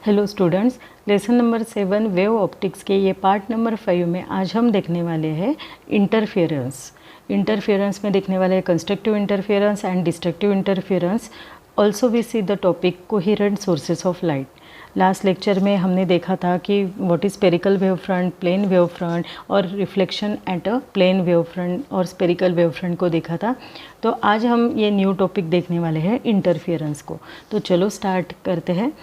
Hello students, lesson number 7 wave optics के ये part number 5 में आज हम देखने वाले हैं इंटरफेरेंस में देखने वाले हैं constructive interference and destructive interference. Also we see the topic coherent sources of light. Last lecture में हमने देखा था कि what is spherical wave front, plane wave front और reflection at a plane wave front और स्पेरिकल वेव फ्रंट को देखा था। तो आज हम ये न्यू टॉपिक देखने वाले हैं इंटरफेरेंस को। तो चलो स्टार्ट करते हैं।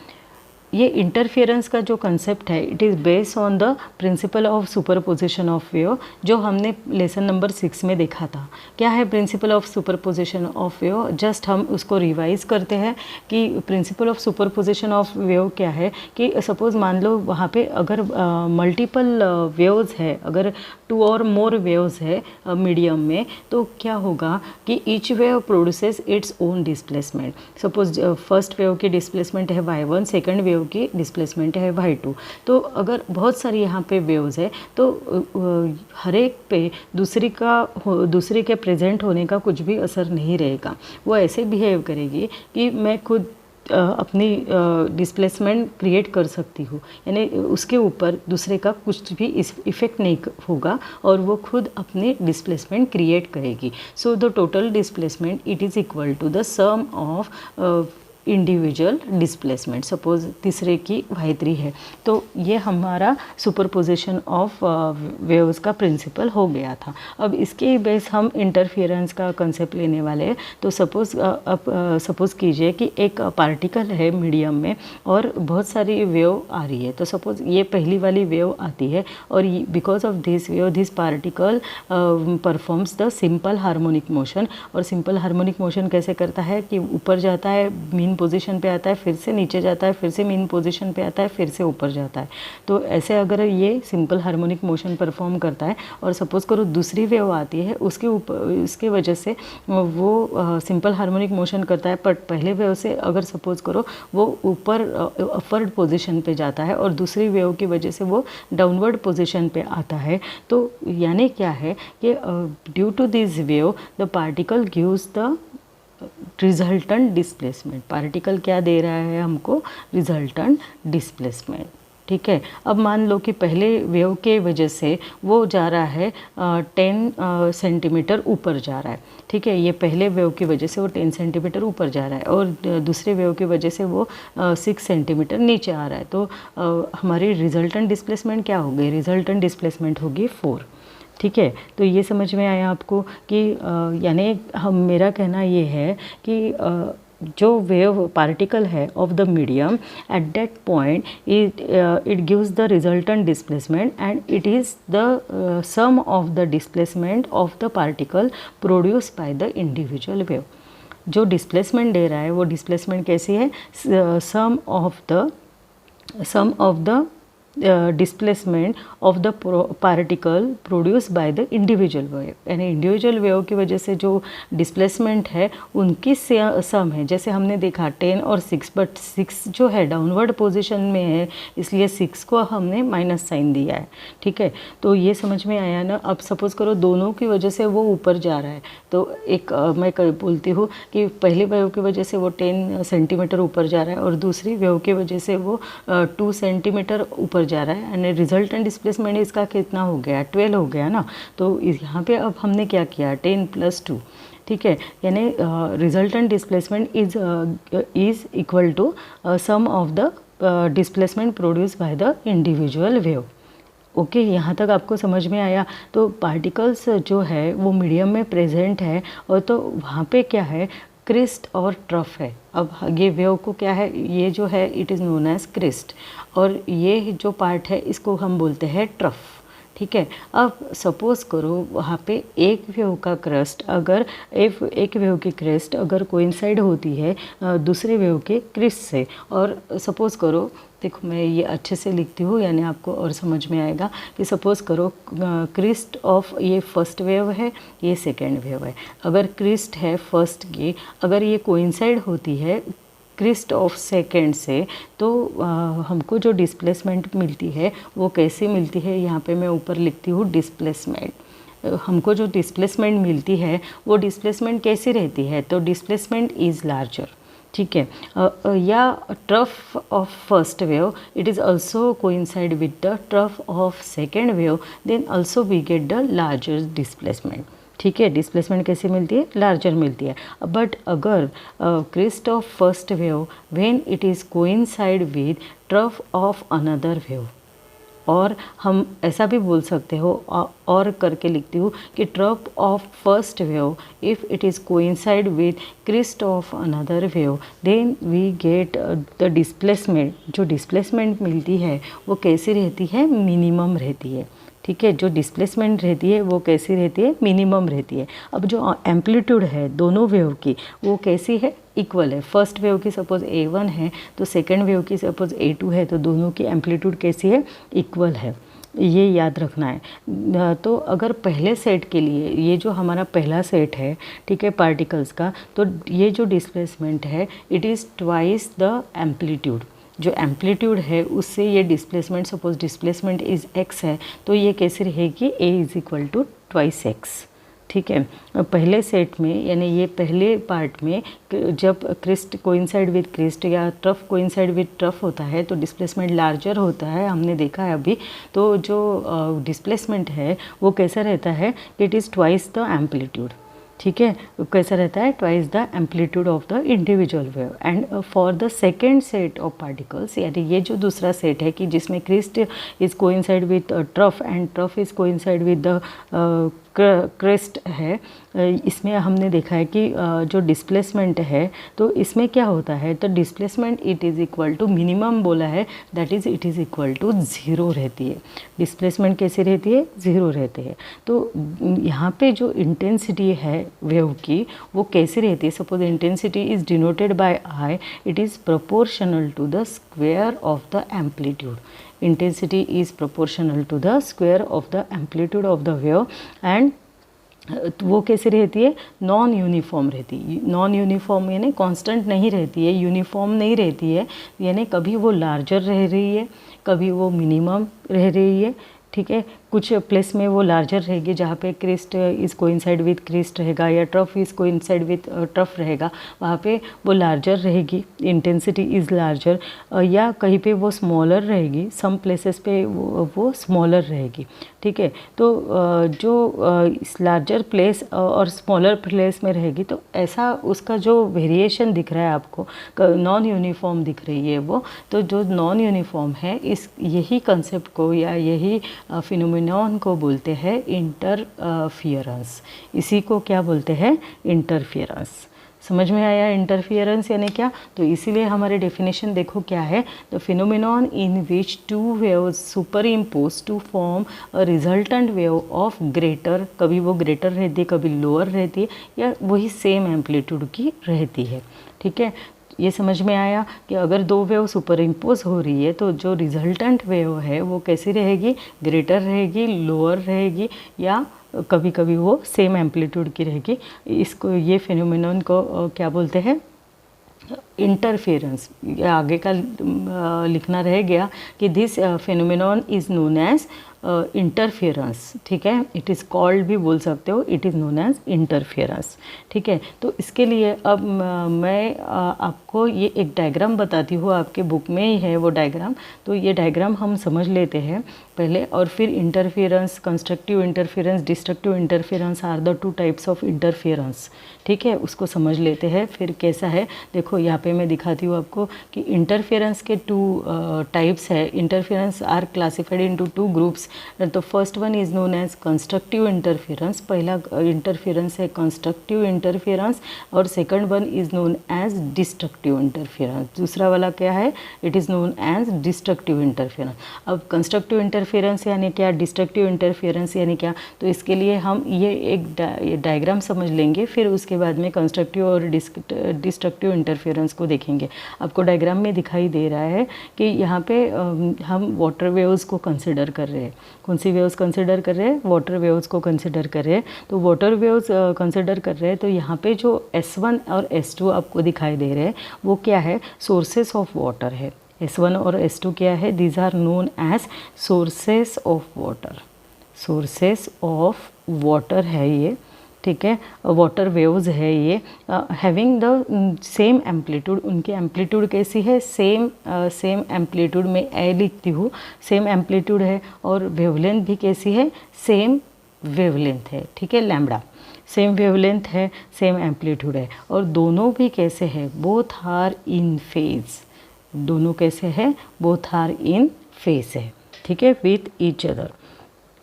ये इंटरफेरेंस का जो कंसेप्ट है it is based on the principle of superposition of wave, जो हमने लेसन नंबर 6 में देखा था। क्या है principle of superposition of wave? Just हम उसको रिवाइज करते हैं कि principle of superposition of wave क्या है कि सपोज़ मान लो वहाँ पे अगर मल्टीपल वेव्स है, अगर 2 और मोर वेव्स है मीडियम में, तो क्या होगा कि each wave produces its own displacement. Suppose first wave की डिस्प्लेसमेंट है y1, सेकंड वेव की डिस्प्लेसमेंट है y2। तो अगर बहुत सारी यहाँ पे वेव्स है तो हर एक पे दूसरे के प्रेजेंट होने का कुछ भी असर नहीं रहेगा। वो ऐसे बिहेव करेगी कि मैं खुद अपनी डिस्प्लेसमेंट क्रिएट कर सकती हूँ, यानी उसके ऊपर दूसरे का कुछ भी इफ़ेक्ट नहीं होगा और वो खुद अपनी डिस्प्लेसमेंट क्रिएट करेगी। So the total displacement it is equal to the sum of individual displacement. Suppose तीसरे की y3 है, तो ये हमारा सुपरपोजिशन ऑफ वेव्स का प्रिंसिपल हो गया था। अब इसके बेस हम इंटरफेरेंस का कंसेप्ट लेने वाले हैं। तो सपोज़ कीजिए कि एक पार्टिकल है मीडियम में और बहुत सारी वेव आ रही है। तो सपोज़ ये पहली वाली वेव आती है और because of this wave this particle performs the simple harmonic motion. और सिंपल हार्मोनिक मोशन कैसे करता है कि ऊपर जाता है, मीन पोजीशन पे आता है, फिर से नीचे जाता है, फिर से मीन पोजीशन पे आता है, फिर से ऊपर जाता है। तो ऐसे अगर ये सिंपल हार्मोनिक मोशन परफॉर्म करता है और सपोज करो दूसरी वेव आती है, उसके ऊपर उसके वजह से वो सिंपल हार्मोनिक मोशन करता है, बट पहले वेव से अगर सपोज करो वो ऊपर अपवर्ड पोजीशन पे जाता है और दूसरी वेव की वजह से वो डाउनवर्ड पोजीशन पे आता है। तो यानी क्या है कि due to this wave the particle gives the resultant displacement. Particle क्या दे रहा है हमको? Resultant displacement. ठीक है। अब मान लो कि पहले वेव के वजह से वो जा रहा है 10 सेंटीमीटर ऊपर जा रहा है। ठीक है, ये पहले वेव की वजह से वो 10 सेंटीमीटर ऊपर जा रहा है और दूसरे वेव की वजह से वो 6 सेंटीमीटर नीचे आ रहा है। तो हमारी रिजल्टेंट डिस्प्लेसमेंट क्या होगी? रिजल्टेंट डिस्प्लेसमेंट होगी 4। ठीक है, तो ये समझ में आया आपको कि यानी मेरा कहना ये है कि जो वेव पार्टिकल है of the medium at that point it gives the resultant displacement and it is the sum of the displacement of the particle produce by the individual wave. जो डिस्प्लेसमेंट दे रहा है वो डिस्प्लेसमेंट कैसी है? Sum of the displacement of the particle produce by the individual wave. यानी individual wave की वजह से जो डिस्प्लेसमेंट है उनकी सम है। जैसे हमने देखा 10 और 6, बट 6 जो है डाउनवर्ड पोजीशन में है, इसलिए 6 को हमने माइनस साइन दिया है। ठीक है, तो ये समझ में आया ना। अब सपोज़ करो दोनों की वजह से वो ऊपर जा रहा है, तो एक मैं बोलती हूँ कि पहली वेव की वजह से वो 10 सेंटीमीटर ऊपर जा रहा है और दूसरी वेव की वजह से वो 2 सेंटीमीटर ऊपर जा रहा है। यानी रिजल्टेंट डिस्प्लेसमेंट इसका कितना हो गया? 12 हो गया ना। तो यहाँ पे अब हमने क्या किया? 10 + 2। ठीक है, यानी resultant displacement is equal to sum of the displacement produce by the individual wave. Okay, यहाँ तक आपको समझ में आया। तो पार्टिकल्स जो है वो मीडियम में प्रेजेंट है और तो वहाँ पे क्या है? क्रिस्ट और ट्रफ है। अब ये वेव को क्या है? ये जो है it is known as crest और ये जो पार्ट है इसको हम बोलते हैं ट्रफ। ठीक है, अब सपोज़ करो वहाँ पे एक वेव का क्रस्ट अगर एक वेव की क्रिस्ट अगर कोइंसाइड होती है दूसरे वेव के क्रिस्ट से, और सपोज़ करो, देखो मैं ये अच्छे से लिखती हूँ यानी आपको और समझ में आएगा कि सपोज़ करो क्रिस्ट ऑफ ये फर्स्ट वेव है, ये सेकेंड वेव है। अगर क्रिस्ट है फर्स्ट की, अगर ये कोइंसाइड होती है क्रिस्ट ऑफ सेकेंड से, तो हमको जो डिस्प्लेसमेंट मिलती है वो कैसे मिलती है? यहाँ पे मैं ऊपर लिखती हूँ डिस्प्लेसमेंट। हमको जो डिस्प्लेसमेंट मिलती है वो डिस्प्लेसमेंट कैसी रहती है? तो डिस्प्लेसमेंट इज़ लार्जर। ठीक है। या trough of first wave it is also coincide with the trough of second wave, then also we get the larger displacement. ठीक है, डिस्प्लेसमेंट कैसे मिलती है, लार्जर मिलती है। बट अगर crest of first wave when it is coincide with trough of another wave, और हम ऐसा भी बोल सकते हो और करके लिखती हूँ कि trough of first wave if it is coincide with crest of another wave, then we get the displacement. जो डिस्प्लेसमेंट मिलती है वो कैसी रहती है, मिनिमम रहती है। ठीक है, जो डिस्प्लेसमेंट रहती है वो कैसी रहती है, मिनिमम रहती है। अब जो एम्पलीट्यूड है दोनों वेव की वो कैसी है, इक्वल है। फर्स्ट वेव की सपोज A1 है तो सेकेंड वेव की सपोज A2 है, तो दोनों की एम्पलीट्यूड कैसी है, इक्वल है। ये याद रखना है। तो अगर पहले सेट के लिए, ये जो हमारा पहला सेट है, ठीक है, पार्टिकल्स का, तो ये जो डिस्प्लेसमेंट है it is twice the amplitude. जो एम्पलीट्यूड है उससे ये displacement, suppose displacement is x है तो ये कैसे रहेगी, a is equal to twice x। ठीक है, पहले सेट में यानी ये पहले पार्ट में जब क्रिस्ट कोइंसाइड विद क्रिस्ट या ट्रफ कोइंसाइड विद ट्रफ होता है तो डिस्प्लेसमेंट लार्जर होता है, हमने देखा है अभी। तो जो डिस्प्लेसमेंट है वो कैसा रहता है, it is twice the amplitude. ठीक है, कैसा रहता है, twice the amplitude of the individual wave. And for the second set of particles, यानी ये जो दूसरा सेट है कि जिसमें crest is coincide with trough and trough is coincide with the crest है, इसमें हमने देखा है कि जो डिस्प्लेसमेंट है तो इसमें क्या होता है, तो displacement it is equal to minimum बोला है, that is it is equal to zero रहती है। डिस्प्लेसमेंट कैसे रहती है, ज़ीरो रहती है। तो यहाँ पे जो इंटेंसिटी है वेव की वो कैसे रहती है, suppose intensity is denoted by I, it is proportional to the square of the amplitude. Intensity is proportional to the square of the amplitude of the wave and वो कैसे रहती है, नॉन यूनिफॉर्म रहती है। नॉन यूनिफॉर्म यानी constant नहीं रहती है, यूनिफॉर्म नहीं रहती है, यानी कभी वो लार्जर रह रही है, कभी वो मिनिमम रह रही है। ठीक है, कुछ प्लेस में वो लार्जर रहेगी जहाँ पे crest is coincide with crest रहेगा या trough is coincide with trough रहेगा, वहाँ पे वो लार्जर रहेगी, इंटेंसिटी इज़ लार्जर। या कहीं पे वो स्मॉलर रहेगी, सम प्लेसेस पे वो स्मॉलर रहेगी। ठीक है, तो जो इस लार्जर प्लेस और स्मॉलर प्लेस में रहेगी तो ऐसा उसका जो वेरिएशन दिख रहा है आपको, नॉन यूनिफॉर्म दिख रही है वो। तो जो नॉन यूनिफॉर्म है, इस यही कंसेप्ट को या यही फिनोमेनॉन को बोलते हैं इंटरफियरेंस। इसी को क्या बोलते हैं, इंटरफियरेंस। समझ में आया इंटरफियरेंस यानी क्या, तो इसीलिए हमारे डेफिनेशन देखो क्या है, the phenomenon in which two waves superimpose to form a resultant wave of greater, कभी वो ग्रेटर रहती है कभी लोअर रहती है या वही सेम एम्पलीट्यूड की रहती है। ठीक है, ये समझ में आया कि अगर दो वेव सुपर इम्पोज हो रही है तो जो रिजल्टेंट वेव है वो कैसी रहेगी, ग्रेटर रहेगी, लोअर रहेगी या कभी कभी वो सेम एम्पलीट्यूड की रहेगी। इसको, ये फिनोमेनन को क्या बोलते हैं, इंटरफेरेंस। आगे का लिखना रह गया कि this phenomenon is known as interference. ठीक है, इट इज़ कॉल्ड भी बोल सकते हो, it is known as interference. ठीक है, तो इसके लिए अब मैं आपको ये एक डायग्राम बताती हूँ, आपके बुक में ही है वो डायग्राम। तो ये डायग्राम हम समझ लेते हैं पहले और फिर interference, constructive interference, destructive interference are the two types of interference. ठीक है, उसको समझ लेते हैं फिर कैसा है। देखो यहाँ पे मैं दिखाती हूँ आपको कि इंटरफेरेंस के टू टाइप्स है। Interference are classified into two groups. तो first one is known as constructive interference, पहला इंटरफेरेंस है कंस्ट्रक्टिव इंटरफेरेंस, और second one is known as destructive interference. दूसरा वाला क्या है, it is known as destructive interference. अब कंस्ट्रक्टिव इंटरफेरेंस यानी क्या, डिस्ट्रक्टिव इंटरफेरेंस यानी क्या, तो इसके लिए हम ये एक डायग्राम समझ लेंगे, फिर उसके बाद में कंस्ट्रक्टिव और डिस्ट्रक्टिव इंटरफेरेंस को देखेंगे। आपको डायग्राम में दिखाई दे रहा है कि यहाँ पे हम वाटर वेव्स को कंसिडर कर रहे हैं। कौन सी वेव्स कंसिडर कर रहे हैं, वाटर वेव्स को कंसिडर कर रहे हैं। तो वाटर वेव्स कंसिडर कर रहे हैं तो यहाँ पे जो S1 और S2 आपको दिखाई दे रहे हैं वो क्या है, सोर्सेस ऑफ वाटर है। S1 और S2 क्या है, these are known as sources of water. Sources of water है ये। ठीक है, वाटर वेव्स है ये, हैविंग द सेम एम्पलीट्यूड, उनकी एम्पलीट्यूड कैसी है, सेम एम्पलीट्यूड में ए लिखती हूँ, सेम एम्पलीट्यूड है, और वेवलेंथ भी कैसी है, सेम वेवलेंथ है, ठीक है, लैम्बडा सेम वेवलेंथ है, सेम एम्पलीट्यूड है, और दोनों भी कैसे है, बोथ आर इन फेज, दोनों कैसे है, बोथ आर इन फेज है, ठीक है, with each other,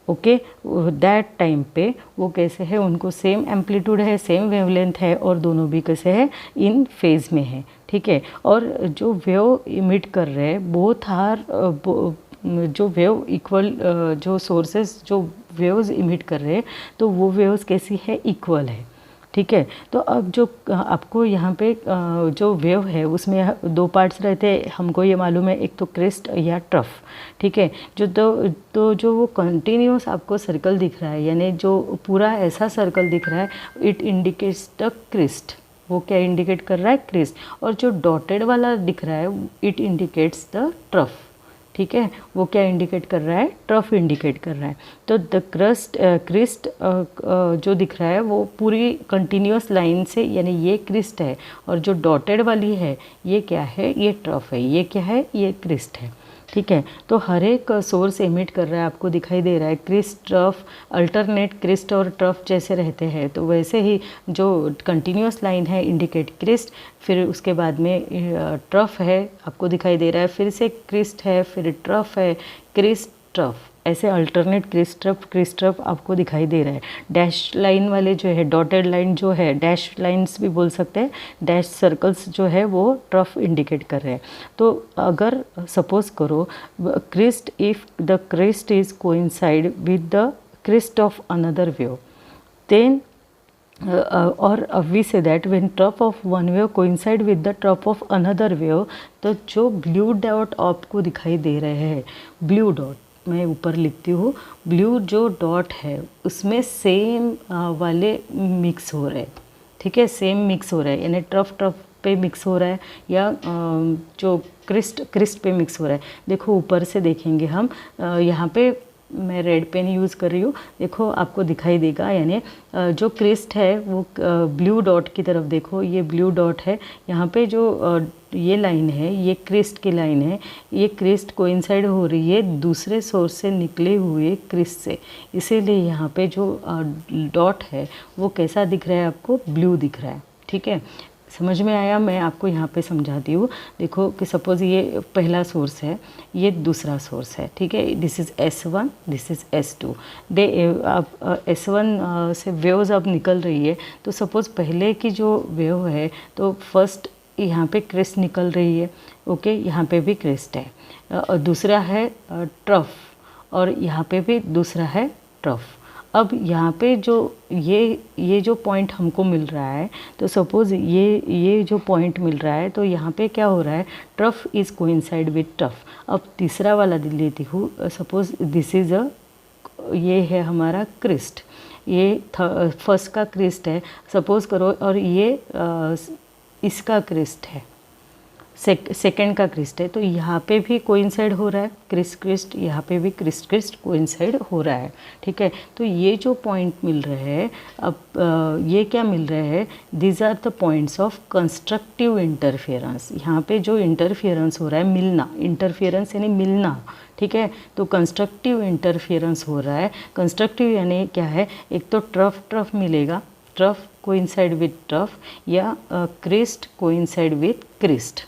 okay. That time पे वो कैसे है, उनको सेम एम्पलीट्यूड है, सेम वेवलेंथ है, और दोनों भी कैसे है, इन फेज में है, ठीक है। और जो वेव इमिट कर रहे हैं बोथ आर, जो वेव इक्वल, जो सोर्सेस जो वेव्स इमिट कर रहे हैं तो वो वेव्स कैसी है, इक्वल है, ठीक है। तो अब जो आपको यहाँ पे जो वेव है उसमें दो पार्ट्स रहते हैं, हमको ये मालूम है, एक तो क्रेस्ट या ट्रफ, ठीक है। तो जो वो कंटिन्यूस आपको सर्कल दिख रहा है, यानी जो पूरा ऐसा सर्कल दिख रहा है, इट इंडिकेट्स द क्रिस्ट, वो क्या इंडिकेट कर रहा है, क्रिस्ट। और जो डॉटेड वाला दिख रहा है इट इंडिकेट्स द ट्रफ, ठीक है, वो क्या इंडिकेट कर रहा है, ट्रफ इंडिकेट कर रहा है। तो द क्रिस्ट जो दिख रहा है वो पूरी कंटिन्यूस लाइन से, यानी ये क्रिस्ट है, और जो डॉटेड वाली है ये क्या है, ये ट्रफ है, ये क्या है, ये क्रिस्ट है, ठीक है। तो हर एक सोर्स एमिट कर रहा है, आपको दिखाई दे रहा है, क्रिस्ट ट्रफ, अल्टरनेट क्रिस्ट और ट्रफ जैसे रहते हैं, तो वैसे ही जो कंटिन्यूस लाइन है इंडिकेट क्रिस्ट, फिर उसके बाद में ट्रफ है, आपको दिखाई दे रहा है, फिर से क्रिस्ट है, फिर ट्रफ है, क्रिस्ट ट्रफ, ऐसे अल्टरनेट क्रिस्ट ट्रफ आपको दिखाई दे रहा है। डैश लाइन वाले जो है, डॉटेड लाइन जो है, डैश लाइंस भी बोल सकते हैं, डैश सर्कल्स जो है वो ट्रफ इंडिकेट कर रहे हैं। तो अगर सपोज करो crest, if the crest is coincide with the crest of another wave, then और we say that when trough of one wave coincide with the trough of another wave, तो जो blue dot आपको दिखाई दे रहे हैं, blue dot मैं ऊपर लिखती हूँ, ब्लू जो डॉट है उसमें सेम वाले मिक्स हो रहे हैं, ठीक है, सेम मिक्स हो रहा है, यानी ट्रफ पे मिक्स हो रहा है, या जो क्रिस्ट पे मिक्स हो रहा है। देखो ऊपर से देखेंगे हम, यहाँ पे मैं रेड पेन यूज़ कर रही हूँ, देखो आपको दिखाई देगा, यानी जो क्रिस्ट है वो ब्लू डॉट की तरफ देखो, ये ब्लू डॉट है, यहाँ पे जो ये लाइन है ये क्रिस्ट की लाइन है, ये क्रिस्ट कोइंसाइड हो रही है दूसरे सोर्स से निकले हुए क्रिस्ट से, इसीलिए यहाँ पे जो डॉट है वो कैसा दिख रहा है, आपको ब्लू दिख रहा है, ठीक है। समझ में आया, मैं आपको यहाँ पे समझाती हूँ। देखो कि सपोज़ ये पहला सोर्स है, ये दूसरा सोर्स है, ठीक है, this is S1, this is S2, दे अब S1 से वेव्स अब निकल रही है, तो सपोज़ पहले की जो वेव है तो फर्स्ट यहाँ पे क्रिस्ट निकल रही है, ओके, यहाँ पे भी क्रिस्ट है, और दूसरा है ट्रफ, और यहाँ पे भी दूसरा है ट्रफ। अब यहाँ पे जो ये जो पॉइंट हमको मिल रहा है, तो सपोज़ ये जो पॉइंट मिल रहा है, तो यहाँ पे क्या हो रहा है, trough is coincide with trough. अब तीसरा वाला लेती हूँ, सपोज़ दिस इज़ ये है हमारा क्रिस्ट, ये फर्स्ट का क्रिस्ट है सपोज़ करो, और ये इसका क्रिस्ट है, सेकेंड का क्रिस्ट है, तो यहाँ पे भी कोइंसाइड हो रहा है क्रिस्ट, यहाँ पे भी क्रिस्ट कोइंसाइड हो रहा है, ठीक है। तो ये जो पॉइंट मिल रहे हैं, अब ये क्या मिल रहे हैं, these are the points of constructive interference. यहाँ पे जो इंटरफेरेंस हो रहा है, मिलना, इंटरफेरेंस यानी मिलना, ठीक है, तो कंस्ट्रक्टिव इंटरफेरेंस हो रहा है। कंस्ट्रक्टिव यानी क्या है, एक तो ट्रफ मिलेगा, ट्रफ कोइंसाइड विद ट्रफ, या क्रिस्ट कोइंसाइड विद क्रिस्ट,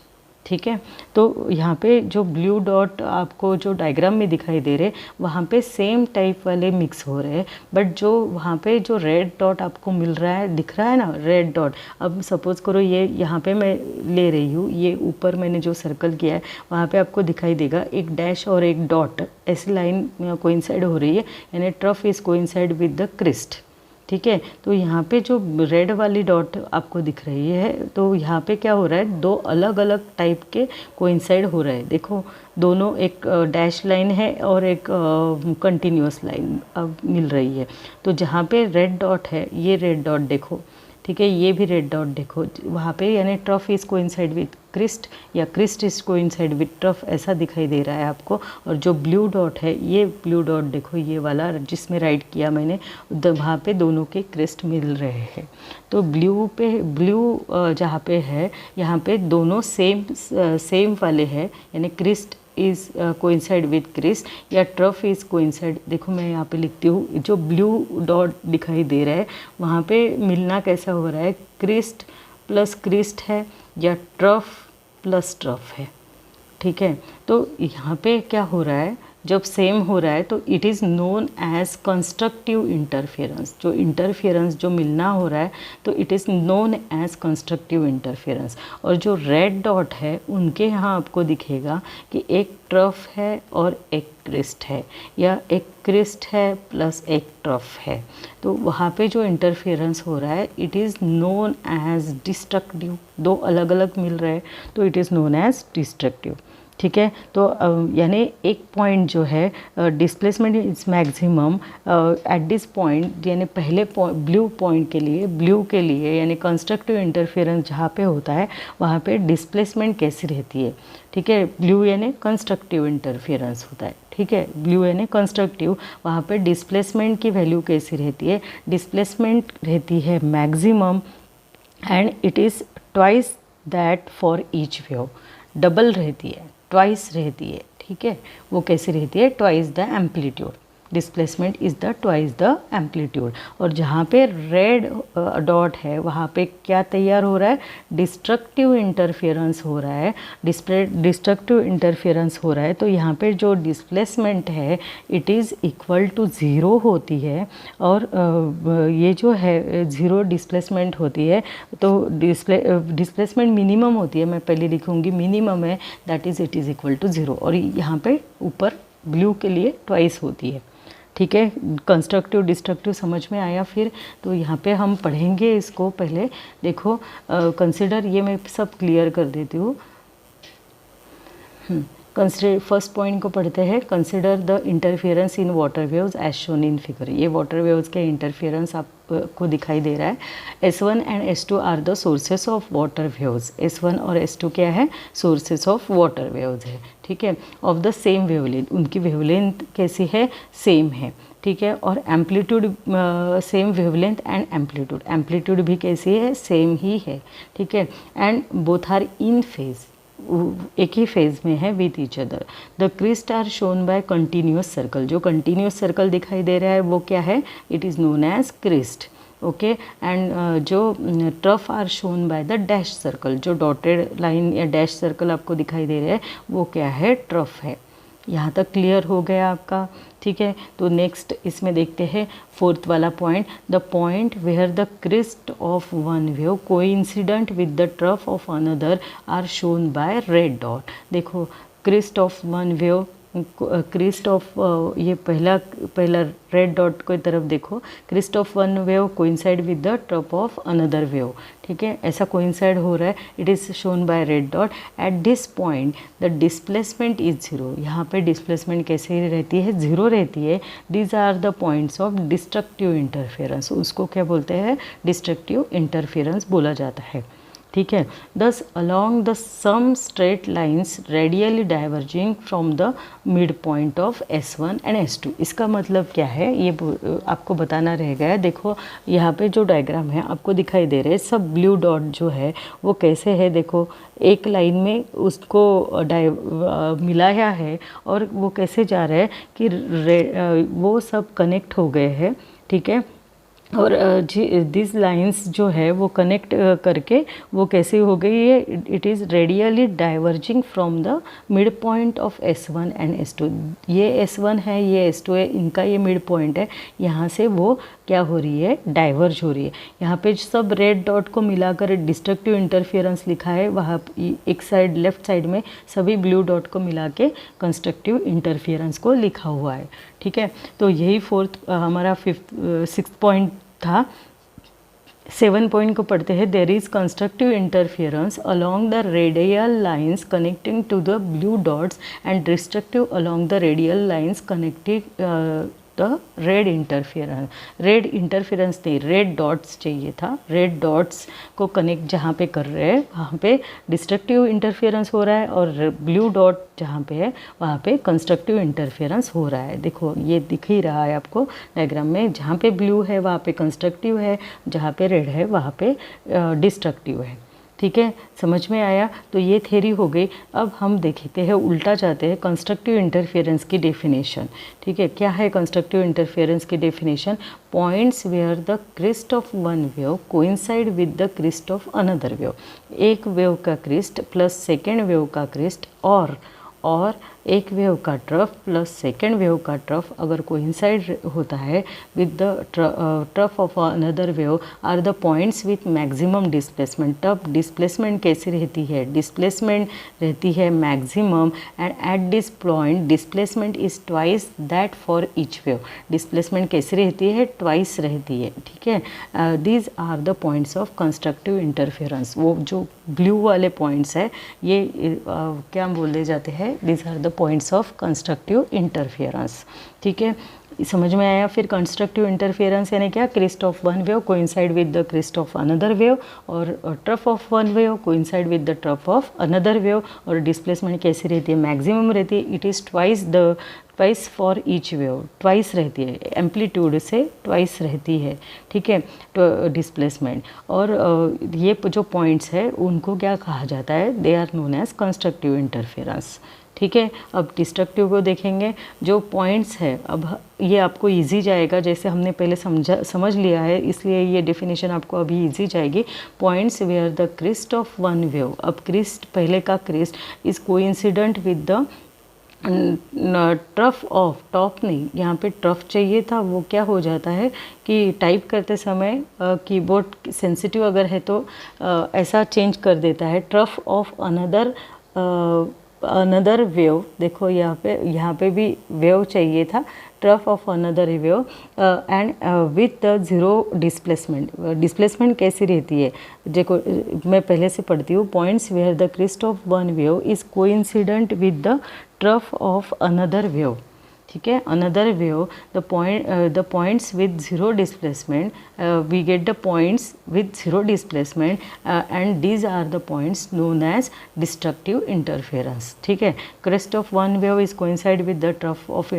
ठीक है। तो यहाँ पे जो ब्लू डॉट आपको जो डायग्राम में दिखाई दे रहे, वहाँ पे सेम टाइप वाले मिक्स हो रहे हैं, बट जो वहाँ पे जो रेड डॉट आपको मिल रहा है, दिख रहा है ना रेड डॉट, अब सपोज़ करो ये यहाँ पे मैं ले रही हूँ, ये ऊपर मैंने जो सर्कल किया है वहाँ पे आपको दिखाई देगा एक डैश और एक डॉट, ऐसी लाइन कोइंसाइड हो रही है, यानी trough is coincide with the crest, ठीक है। तो यहाँ पे जो रेड वाली डॉट आपको दिख रही है, तो यहाँ पे क्या हो रहा है, दो अलग अलग टाइप के कोइंसाइड हो रहे हैं। देखो दोनों, एक डैश लाइन है और एक कंटिन्यूस लाइन अब मिल रही है। तो जहाँ पे रेड डॉट है, ये रेड डॉट देखो, ठीक है। ये भी रेड डॉट देखो वहाँ पे, यानी trough is coincide with crest या crest is coincide with trough, ऐसा दिखाई दे रहा है आपको। और जो ब्लू डॉट है, ये ब्लू डॉट देखो, ये वाला जिसमें राइट किया मैंने, वहाँ पे दोनों के क्रिस्ट मिल रहे हैं। तो ब्लू जहाँ पे है, यहाँ पे दोनों सेम वाले हैं, यानी crest is coincide with crest या ट्रफ इज़ कोइंसाइड। देखो मैं यहाँ पे लिखती हूँ, जो ब्लू डॉट दिखाई दे रहा है वहाँ पे मिलना कैसा हो रहा है, क्रिस्ट प्लस क्रिस्ट है या ट्रफ प्लस ट्रफ है। ठीक है। तो यहाँ पे क्या हो रहा है, जब सेम हो रहा है तो it is known as constructive interference. जो इंटरफेरेंस जो मिलना हो रहा है तो it is known as constructive interference. और जो रेड डॉट है उनके यहाँ आपको दिखेगा कि एक ट्रफ है और एक क्रिस्ट है, या एक क्रिस्ट है प्लस एक ट्रफ है। तो वहाँ पे जो इंटरफेरेंस हो रहा है it is known as destructive. दो अलग अलग मिल रहे हैं तो it is known as destructive. ठीक है। तो यानी एक पॉइंट जो है displacement is maximum at this point, यानी पहले ब्लू पॉइंट के लिए, ब्लू के लिए यानी कंस्ट्रक्टिव इंटरफेरेंस जहाँ पे होता है वहाँ पे डिस्प्लेसमेंट कैसी रहती है। ठीक है। ब्लू यानी कंस्ट्रक्टिव इंटरफेरेंस होता है। ठीक है। ब्लू यानी कंस्ट्रक्टिव, वहाँ पे डिस्प्लेसमेंट की वैल्यू कैसी रहती है, डिस्प्लेसमेंट रहती है maximum and it is twice that for each wave. Double रहती है, ट्वाइस रहती है। ठीक है। वो कैसे रहती है, twice the amplitude. Displacement is the twice the amplitude. और जहाँ पे रेड डॉट है वहाँ पे क्या तैयार हो रहा है, डिस्ट्रक्टिव इंटरफेरेंस हो रहा है। डिस्ट्रक्टिव इंटरफेरेंस हो रहा है तो यहाँ पे जो डिस्प्लेसमेंट है it is equal to zero होती है। और ये जो है ज़ीरो डिस्प्लेसमेंट होती है तो डिस्प्लेसमेंट मिनिमम होती है। मैं पहले लिखूँगी मिनिमम है, that is it is equal to zero. और यहाँ पे ऊपर ब्लू के लिए ट्वाइस होती है। ठीक है। कंस्ट्रक्टिव डिस्ट्रक्टिव समझ में आया। फिर तो यहाँ पे हम पढ़ेंगे इसको। पहले देखो कंसिडर, ये मैं सब क्लियर कर देती हूँ। कंसिडर फर्स्ट पॉइंट को पढ़ते हैं। Consider the interference in water waves as shown in figure. ये वाटर वेव्स के इंटरफेरेंस आपको दिखाई दे रहा है। S1 and S2 are the sources of water waves. S1 और S2 क्या है, सोर्सेस ऑफ वाटर वेव्स है। ठीक है। ऑफ द सेम वेवलेंथ, उनकी वेवलेंथ कैसी है, सेम है। ठीक है। और amplitude same wavelength and amplitude, amplitude भी कैसी है, सेम ही है। ठीक है। And both are in phase, एक ही फेज में है with each other. The crest are shown by continuous circle. जो कंटिन्यूस सर्कल दिखाई दे रहा है वो क्या है, it is known as crest. Okay. And जो trough are shown by the dash circle, जो डॉटेड लाइन या डैश सर्कल आपको दिखाई दे रहा है वो क्या है, ट्रफ है। यहाँ तक क्लियर हो गया आपका। ठीक है। तो नेक्स्ट इसमें देखते हैं फोर्थ वाला point, the point where the crest of one wave coincident with the trough of another are shown by red dot. देखो crest of one wave, crest of ये पहला रेड डॉट की तरफ देखो, crest of one wave coincide with the trough of another wave. ठीक है। ऐसा coincide हो रहा है, it is shown by red dot. At this point the displacement is zero. यहाँ पे डिस्प्लेसमेंट कैसे रहती है, ज़ीरो रहती है। These are the points of destructive interference. उसको क्या बोलते हैं, डिस्ट्रक्टिव इंटरफेरेंस बोला जाता है। ठीक है। Thus along the some straight lines radially diverging from the mid point of S1 and S2। इसका मतलब क्या है ये आपको बताना रह गया। देखो यहाँ पे जो डायग्राम है आपको दिखाई दे रहे हैं, सब ब्लू डॉट जो है वो कैसे है, देखो एक लाइन में उसको मिलाया है और वो कैसे जा रहा है कि वो सब कनेक्ट हो गए हैं। ठीक है। और दिस लाइंस जो है वो कनेक्ट करके वो कैसे हो गई है, it is radially diverging from the mid point of S1 and S2। ये S1 है, ये S2 है, इनका ये मिड पॉइंट है। यहाँ से वो क्या हो रही है, डाइवर्ज हो रही है। यहाँ पे सब रेड डॉट को मिलाकर डिस्ट्रक्टिव इंटरफेरेंस लिखा है, वहाँ एक साइड लेफ्ट साइड में सभी ब्लू डॉट को मिला के कंस्ट्रक्टिव इंटरफेरेंस को लिखा हुआ है। ठीक है। तो यही फोर्थ हमारा सिक्स्थ पॉइंट था। 7 पॉइंट को पढ़ते हैं। There is constructive interference along the radial lines connecting to the blue dots and destructive along the radial lines connecting the red interference नहीं, रेड डॉट्स चाहिए था। रेड डॉट्स को connect जहाँ पे कर रहे हैं वहाँ पे डिस्ट्रक्टिव इंटरफेरेंस हो रहा है, और ब्लू डॉट जहाँ पे है वहाँ पे कंस्ट्रक्टिव इंटरफेरेंस हो रहा है। देखो ये दिख ही रहा है आपको डायग्राम में, जहाँ पे ब्लू है वहाँ पे कंस्ट्रक्टिव है, जहाँ पे रेड है वहाँ पे डिस्ट्रक्टिव है। ठीक है, समझ में आया? तो ये थ्योरी हो गई। अब हम देखते हैं, उल्टा जाते हैं कंस्ट्रक्टिव इंटरफेरेंस की डेफिनेशन। ठीक है, क्या है कंस्ट्रक्टिव इंटरफेरेंस की definition? Points where the crest of one wave coincide with the crest of another wave. एक वेव का क्रिस्ट प्लस सेकेंड वेव का क्रिस्ट और एक वेव का ट्रफ प्लस सेकेंड वेव का ट्रफ अगर कोइंसाइड होता है with the trough of another wave are the points with maximum displacement. तब डिस्प्लेसमेंट कैसी रहती है? डिस्प्लेसमेंट रहती है maximum, and at this point displacement is twice that for each wave. Displacement कैसी रहती है? ट्वाइस रहती है। ठीक है, these are the points of constructive interference. वो जो ब्लू वाले पॉइंट्स है ये क्या बोले जाते हैं? These are the points of constructive interference. ठीक है, समझ में आया? फिर कंस्ट्रक्टिव इंटरफेरेंस यानी क्या? Crest of one wave coincide with the crest of another wave, और trough of one wave coincide with the trough of another wave. और डिस्प्लेसमेंट कैसी रहती है? मैक्सिमम रहती है। It is twice for each wave, twice रहती है, amplitude से ट्वाइस रहती है। ठीक है, तो डिस्प्लेसमेंट। और ये जो पॉइंट्स है उनको क्या कहा जाता है? They are known as constructive interference. ठीक है, अब डिस्ट्रक्टिव को देखेंगे। जो पॉइंट्स है, अब ये आपको इजी जाएगा, जैसे हमने पहले समझ लिया है, इसलिए ये डेफिनेशन आपको अभी इजी जाएगी। Points where the crest of one wave, अब क्रिस्ट पहले का crest is coincident with the trough of, top नहीं, यहाँ पे ट्रफ चाहिए था, वो क्या हो जाता है कि टाइप करते समय कीबोर्ड सेंसिटिव अगर है तो ऐसा चेंज कर देता है, ट्रफ ऑफ अनदर वेव। देखो यहाँ पे भी वेव चाहिए था, trough of another wave and with the zero displacement. Displacement कैसी रहती है? देखो मैं पहले से पढ़ती हूँ। Points where the crest of one wave is coincident with the trough of another wave. ठीक है, another wave the points with zero displacement, we get the points with zero displacement and these are the points known as destructive interference. ठीक है, crest of one wave is coincide with the trough of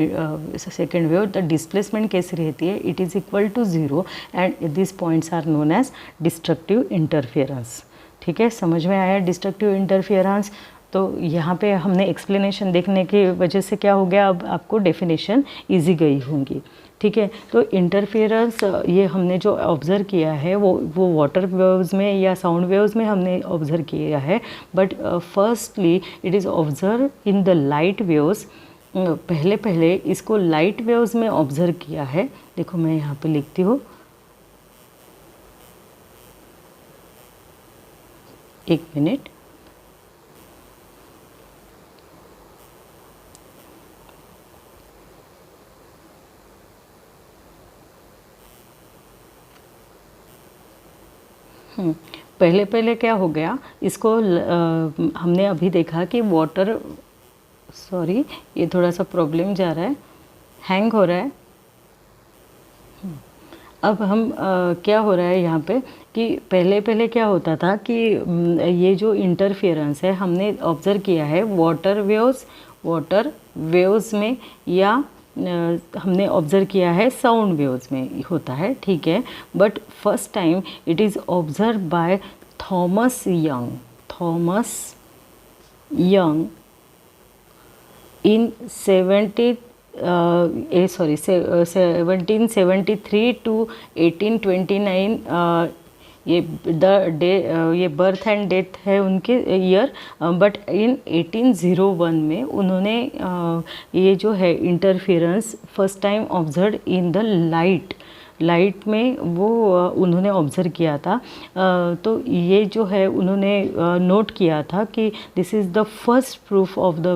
second wave. The displacement कैसी रहती है? It is equal to zero and this points are known as destructive interference. ठीक है, समझ में आया डिस्ट्रक्टिव इंटरफेरेंस? तो यहाँ पे हमने एक्सप्लेनेशन देखने की वजह से क्या हो गया, अब आपको डेफिनेशन इजी गई होंगी। ठीक है, तो इंटरफेरेंस ये हमने जो ऑब्ज़र्व किया है वो वाटर वेव्स में या साउंड वेव्स में हमने ऑब्ज़र्व किया है, but firstly it is observe in the light waves. पहले इसको लाइट वेव्स में ऑब्ज़र्व किया है। देखो मैं यहाँ पे लिखती हूँ, एक मिनट। पहले क्या हो गया, इसको हमने अभी देखा कि वाटर, सॉरी ये थोड़ा सा प्रॉब्लम जा रहा है, हैंग हो रहा है। अब हम क्या हो रहा है यहाँ पे कि पहले क्या होता था कि ये जो इंटरफेरेंस है हमने ऑब्ज़र्व किया है वाटर वेव्स में, या हमने ऑब्ज़र्व किया है साउंड वेव्स में होता है। ठीक है, but first time it is observe by Thomas Young in 1773 to 1829। ये बर्थ एंड डेथ है उनके ईयर, बट इन 1801 में उन्होंने ये जो है interference first time observe in the light में वो उन्होंने ऑब्ज़र्व किया था। तो ये जो है उन्होंने नोट किया था कि this is the first proof of the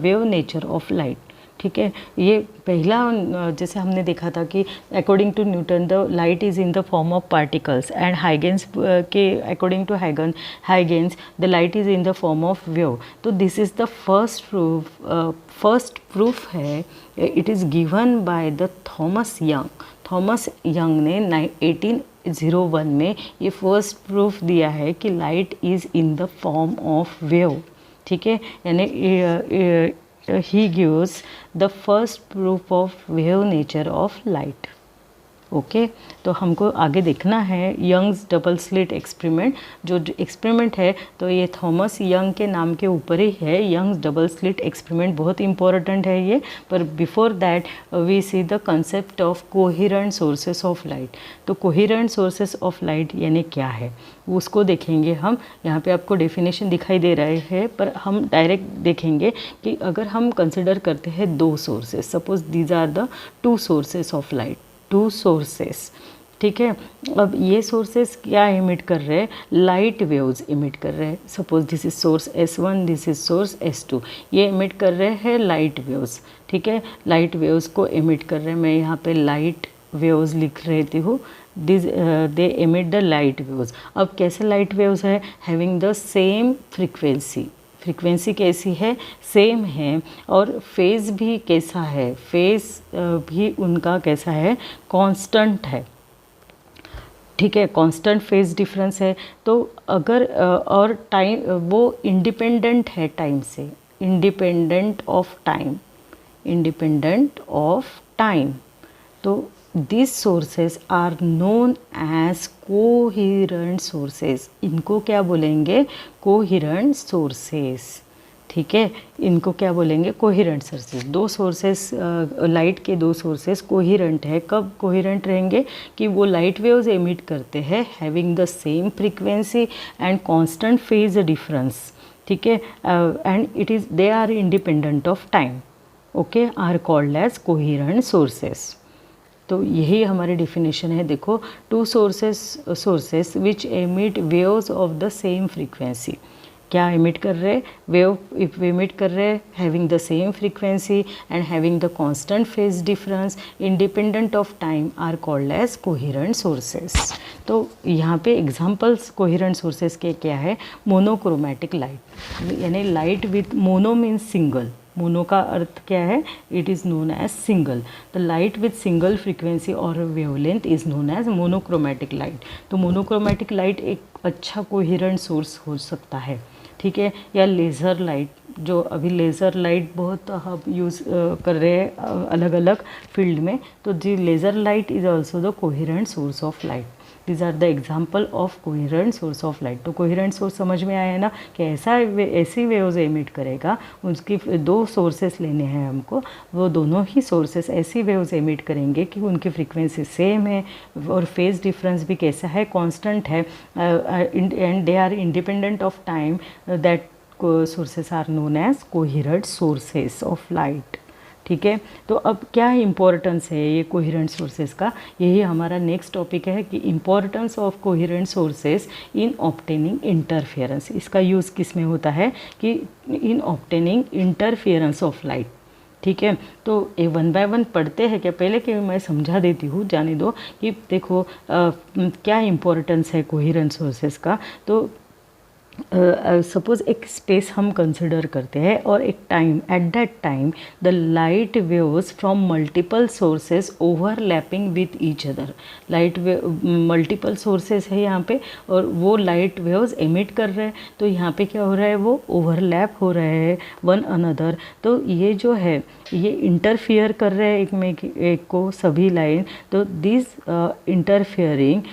wave nature of light. ठीक है। ये पहला जैसे हमने देखा था कि according to Newton the light is in the form of particles and Huygens के according to Huygens the light is in the form of wave. तो this is the first proof है, it is given by the Thomas Young ने 1801 में ये first proof दिया है कि light is in the form of wave. ठीक है, यानी he gives the first proof of wave nature of light। Okay तो हमको आगे देखना है यंग्स डबल स्लिट एक्सपेरिमेंट। जो एक्सपेरिमेंट है तो ये थॉमस यंग के नाम के ऊपर ही है, यंग्स डबल स्लिट एक्सपेरिमेंट। बहुत इंपॉर्टेंट है ये। पर before that we see the concept of coherent sources of light. तो कोहेरेंट सोर्सेस ऑफ लाइट यानी क्या है उसको देखेंगे हम। यहाँ पे आपको डेफिनेशन दिखाई दे रहे हैं, पर हम डायरेक्ट देखेंगे कि अगर हम कंसिडर करते हैं दो sources, suppose these are the two sources of light, two sources. ठीक है, अब ये सोर्सेस क्या इमिट कर रहे हैं, लाइट वेव्स इमिट कर रहे हैं। Suppose this is source S1, this is source S2, ये इमिट कर रहे हैं लाइट वेव्स। ठीक है, लाइट वेव्स को इमिट कर रहे हैं। मैं यहाँ पे लाइट वेव्स लिख रही हूँ, this they emit the light waves. अब कैसे लाइट वेव्स है, हैविंग द सेम फ्रीक्वेंसी कैसी है, सेम है, और फेज़ भी कैसा है, फेज़ भी उनका कैसा है, कांस्टेंट है। ठीक है, कांस्टेंट फेज़ डिफरेंस है। तो अगर और टाइम वो इंडिपेंडेंट है टाइम से, इंडिपेंडेंट ऑफ टाइम। तो these sources are known as coherent sources। इनको क्या बोलेंगे, कोहेरेंट सोर्सेस। ठीक है, इनको क्या बोलेंगे, कोहेरेंट सोर्सेस। दो सोर्सेस लाइट के दो सोर्सेस कोहेरेंट है। कब कोहेरेंट रहेंगे कि वो लाइट वेव्स एमिट करते हैं having the same frequency and constant phase difference. ठीक है, and it is they are independent of time, okay, are called as coherent sources. तो यही हमारी डेफिनेशन है। देखो, two sources which emit waves of the same frequency. क्या emit कर रहे, वेव एमिट कर रहे having the same frequency and having the constant phase difference independent of time are called as coherent sources. तो यहाँ पे एग्जांपल्स कोहेरेंट सोर्सेस के क्या है, मोनोक्रोमैटिक लाइट, यानी light with mono means single. Mono का अर्थ क्या है, it is known as single. The light with single frequency और wavelength is known as monochromatic light. तो मोनोक्रोमैटिक लाइट एक अच्छा कोहेरेंट सोर्स हो सकता है। ठीक है, या लेज़र लाइट, जो अभी लेज़र लाइट बहुत हम यूज़ कर रहे हैं अलग अलग फील्ड में। तो जी laser light is also the coherent source of light. These are the example of coherent source of light. तो कोहेरेंट सोर्स समझ में आया ना कि ऐसी वेव्स एमिट करेगा, उसकी दो सोर्सेस लेने हैं हमको, वो दोनों ही सोर्सेस ऐसी वेव्स एमिट करेंगे कि उनकी फ्रीक्वेंसी सेम है और फेज डिफरेंस भी कैसा है, कांस्टेंट है, and they are independent of time. That sources are known as coherent sources of light. ठीक है, तो अब क्या इम्पोर्टेंस है ये कोहेरेंट सोर्सेस का, यही हमारा नेक्स्ट टॉपिक है कि importance of coherent sources in obtaining interference. इसका यूज़ किस में होता है कि इन ऑब्टेनिंग इंटरफेरेंस ऑफ लाइट। ठीक है, तो ये वन बाय वन पढ़ते हैं क्या, पहले कि मैं समझा देती हूँ, जाने दो कि देखो क्या इम्पोर्टेंस है कोहेरेंट सोर्सेस का। तो सपोज़ एक स्पेस हम कंसिडर करते हैं और एक time, eight that time the light waves from multiple sources overlapping with each other. Light wave multiple sources है यहाँ पे और वो लाइट वेव्स एमिट कर रहे हैं। तो यहाँ पे क्या हो रहा है, वो ओवरलैप हो रहे हैं वन अनदर। तो ये जो है ये इंटरफियर कर रहे हैं एक को सभी लाइन। तो this interfering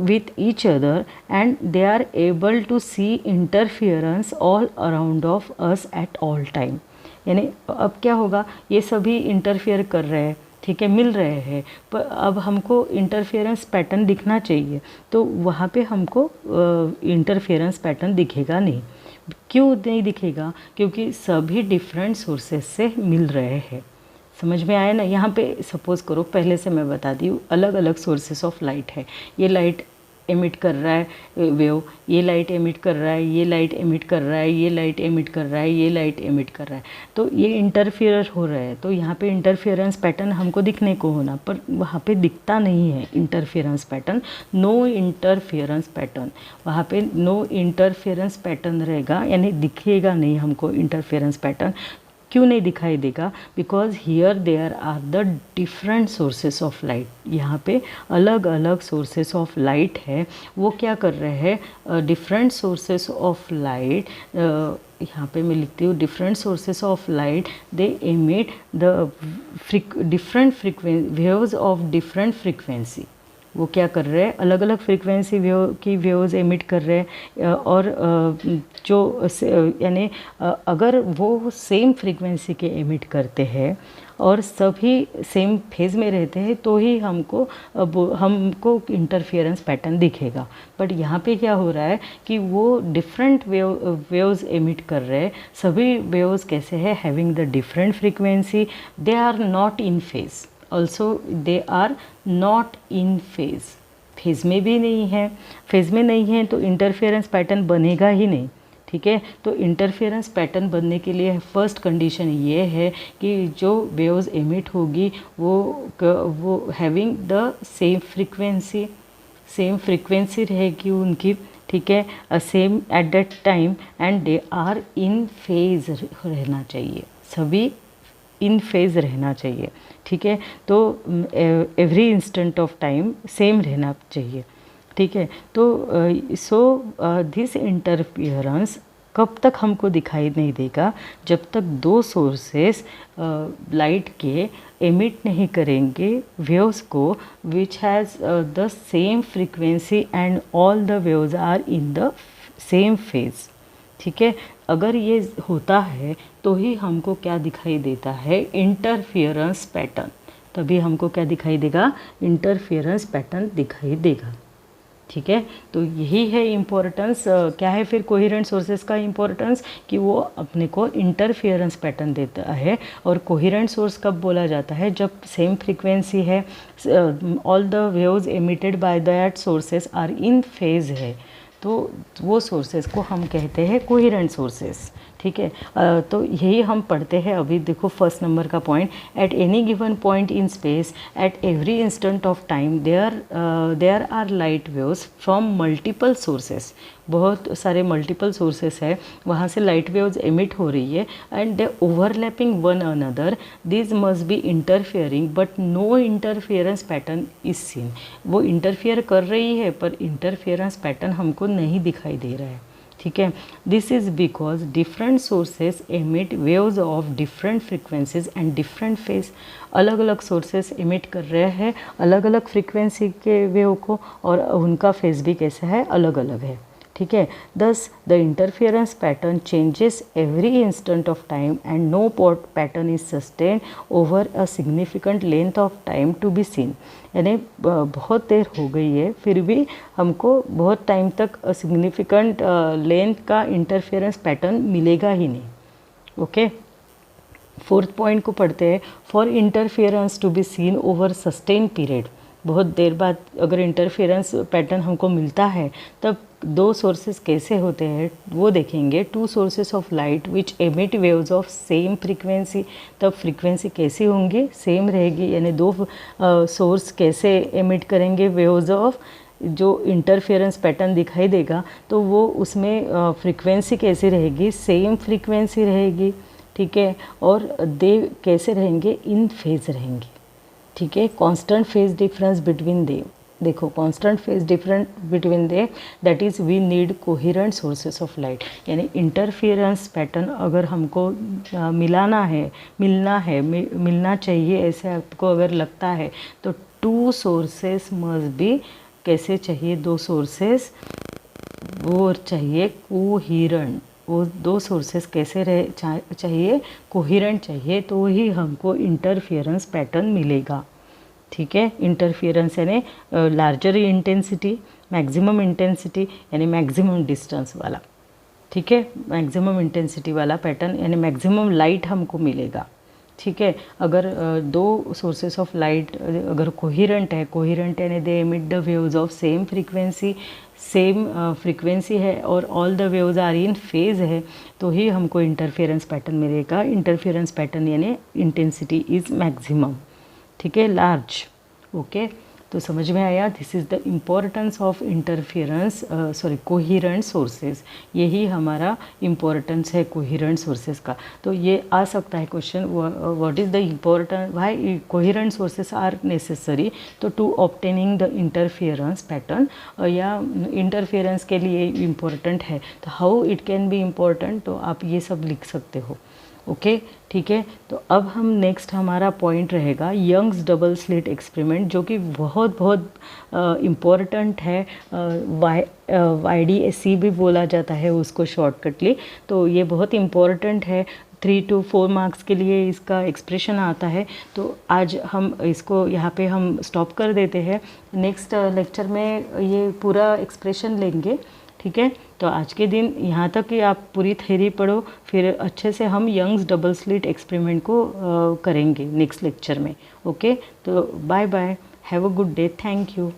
with each other and they are able to see interference all around of us at all time। यानी अब क्या होगा, ये सभी इंटरफेयर कर रहे हैं, ठीक है, मिल रहे हैं, पर अब हमको इंटरफेरेंस पैटर्न दिखना चाहिए। तो वहाँ पे हमको इंटरफेरेंस पैटर्न दिखेगा नहीं। क्यों नहीं दिखेगा, क्योंकि सभी डिफरेंट सोर्सेस से मिल रहे हैं। समझ में आया ना। यहाँ पे सपोज़ करो, पहले से मैं बता दी हूँ, अलग अलग सोर्सेस ऑफ लाइट है। ये लाइट एमिट कर रहा है वेव, ये लाइट एमिट कर रहा है, ये लाइट एमिट कर रहा है, ये लाइट एमिट कर रहा है, ये लाइट एमिट कर रहा है, तो ये इंटरफियर हो रहा है। तो यहाँ पे इंटरफेरेंस पैटर्न हमको दिखने को होना, पर वहाँ पे दिखता नहीं है interference pattern, no interference pattern, वहाँ पे नो इंटरफेरेंस पैटर्न रहेगा, यानी दिखेगा नहीं हमको इंटरफेरेंस पैटर्न। क्यों नहीं दिखाई देगा? Because here there are the different sources of light, यहाँ पे अलग अलग सोर्सेस ऑफ लाइट है। वो क्या कर रहे हैं? डिफरेंट सोर्सेस ऑफ लाइट, यहाँ पे मैं लिखती हूँ different sources of light, they emit the different waves of different frequency. वो क्या कर रहे हैं? अलग अलग फ्रीक्वेंसी की वेव्स एमिट कर रहे हैं, और जो यानी अगर वो सेम फ्रीक्वेंसी के एमिट करते हैं और सभी सेम फेज में रहते हैं तो ही हमको इंटरफेरेंस पैटर्न दिखेगा। बट यहाँ पे क्या हो रहा है कि वो डिफरेंट वेव्स एमिट कर रहे हैं। सभी वेव्स कैसे हैं? Having the different frequency, they are not in phase, also they are not in phase, phase में भी नहीं है। फेज में नहीं है तो इंटरफेरेंस पैटर्न बनेगा ही नहीं, ठीक है। तो इंटरफेरेंस पैटर्न बनने के लिए फर्स्ट कंडीशन ये है कि जो वेव्स एमिट होगी वो हैविंग द सेम फ्रीक्वेंसी रहेगी उनकी, ठीक है, same at that time, and they are in phase रहना चाहिए, सभी इन फेज रहना चाहिए, ठीक है। तो every instant of time same रहना चाहिए, ठीक है। तो सो दिस इंटरफियरेंस कब तक हमको दिखाई नहीं देगा? जब तक दो सोर्सेस लाइट के एमिट नहीं करेंगे वेव्स को which has the same frequency and all the waves are in the same phase, ठीक है। अगर ये होता है तो ही हमको क्या दिखाई देता है? Interference pattern. तभी हमको क्या दिखाई देगा? इंटरफियरेंस पैटर्न दिखाई देगा, ठीक है। तो यही है इम्पोर्टेंस। क्या है फिर कोहेरेंट सोर्सेस का इम्पोर्टेंस? कि वो अपने को इंटरफियरेंस पैटर्न देता है। और कोहेरेंट सोर्स कब बोला जाता है? जब सेम फ्रीक्वेंसी है, all the waves emitted by that sources are in phase है, तो वो सोर्सेस को हम कहते हैं कोहेरेंट सोर्सेस, ठीक है। तो यही हम पढ़ते हैं अभी। देखो फर्स्ट नंबर का point, at any given point in space at every instant of time there are light waves from multiple sources. बहुत सारे मल्टीपल सोर्सेस है, वहाँ से लाइट वेव्स एमिट हो रही है, and they overlapping one another, this must be interfering but no interference pattern is seen. वो interfere कर रही है पर इंटरफियरेंस पैटर्न हमको नहीं दिखाई दे रहा है, ठीक है। This is because different sources emit waves of different frequencies and different phase. अलग अलग सोर्सेस एमिट कर रहे हैं अलग अलग फ्रीक्वेंसी के वेव को, और उनका फेज भी कैसा है? अलग अलग है, ठीक है। Thus the interference pattern changes every instant of time and no pattern is sustain over a significant length of time to be seen. यानी बहुत देर हो गई है फिर भी हमको बहुत टाइम तक सिग्निफिकेंट लेंथ का इंटरफियरेंस पैटर्न मिलेगा ही नहीं, ओके। फोर्थ पॉइंट को पढ़ते हैं, for interference to be seen over sustain period. बहुत देर बाद अगर इंटरफेरेंस पैटर्न हमको मिलता है तब दो सोर्सेस कैसे होते हैं वो देखेंगे। To sources of light which emit waves of same frequency, तब फ्रीक्वेंसी कैसी होंगी? सेम रहेगी। यानी दो सोर्स कैसे एमिट करेंगे वेव्स ऑफ, जो इंटरफेरेंस पैटर्न दिखाई देगा तो वो उसमें फ्रीक्वेंसी कैसी रहेगी? सेम फ्रीक्वेंसी रहेगी, ठीक है। और दे कैसे रहेंगे? इन फेज रहेंगे, ठीक है। Constant phase difference between they, देखो constant phase difference between they, that is we need coherent sources of light. यानी इंटरफियरेंस पैटर्न अगर हमको मिलना चाहिए ऐसे आपको अगर लगता है तो टू सोर्सेस मस्ट बी कैसे चाहिए? दो सोर्सेस वो चाहिए कोहेरेंट। वो दो सोर्सेस कैसे चाहिए? कोहेरेंट चाहिए, तो ही हमको इंटरफियरेंस पैटर्न मिलेगा, ठीक है। इंटरफियरेंस यानी लार्जर इंटेंसिटी, मैक्सिमम इंटेंसिटी यानी मैक्सिमम डिस्टेंस वाला, ठीक है। मैक्सिमम इंटेंसिटी वाला पैटर्न यानी मैक्सिमम लाइट हमको मिलेगा, ठीक है। अगर दो सोर्सेस ऑफ लाइट अगर कोहिरेंट यानी they emit the waves of same frequency है और all the waves are in phase है, तो ही हमको इंटरफेरेंस पैटर्न मिलेगा। इंटरफेरेंस पैटर्न यानी इंटेंसिटी इज़ मैक्सिमम, ठीक है, लार्ज। ओके, तो समझ में आया। This is the importance of interference coherent sources. यही हमारा इम्पोर्टेंस है कोहिरेंट सोर्सेज का। तो ये आ सकता है question, what is the importance, why coherent sources are necessary, तो to obtaining the interference pattern, या इंटरफेरेंस के लिए इम्पोर्टेंट है, तो how it can be important, तो आप ये सब लिख सकते हो। ओके, ठीक है। तो अब हम नेक्स्ट हमारा पॉइंट रहेगा यंग्स डबल स्लिट एक्सपेरिमेंट, जो कि बहुत बहुत इम्पोर्टेंट है। YDSC भी बोला जाता है उसको शॉर्टकटली। तो ये बहुत इम्पोर्टेंट है, 3 to 4 मार्क्स के लिए इसका एक्सप्रेशन आता है। तो आज हम इसको यहाँ पे हम स्टॉप कर देते हैं। नेक्स्ट लेक्चर में ये पूरा एक्सप्रेशन लेंगे, ठीक है। तो आज के दिन यहाँ तक कि आप पूरी थ्योरी पढ़ो, फिर अच्छे से हम यंग्स डबल स्लिट एक्सपेरिमेंट को करेंगे नेक्स्ट लेक्चर में। ओके, तो bye bye, have a good day, thank you.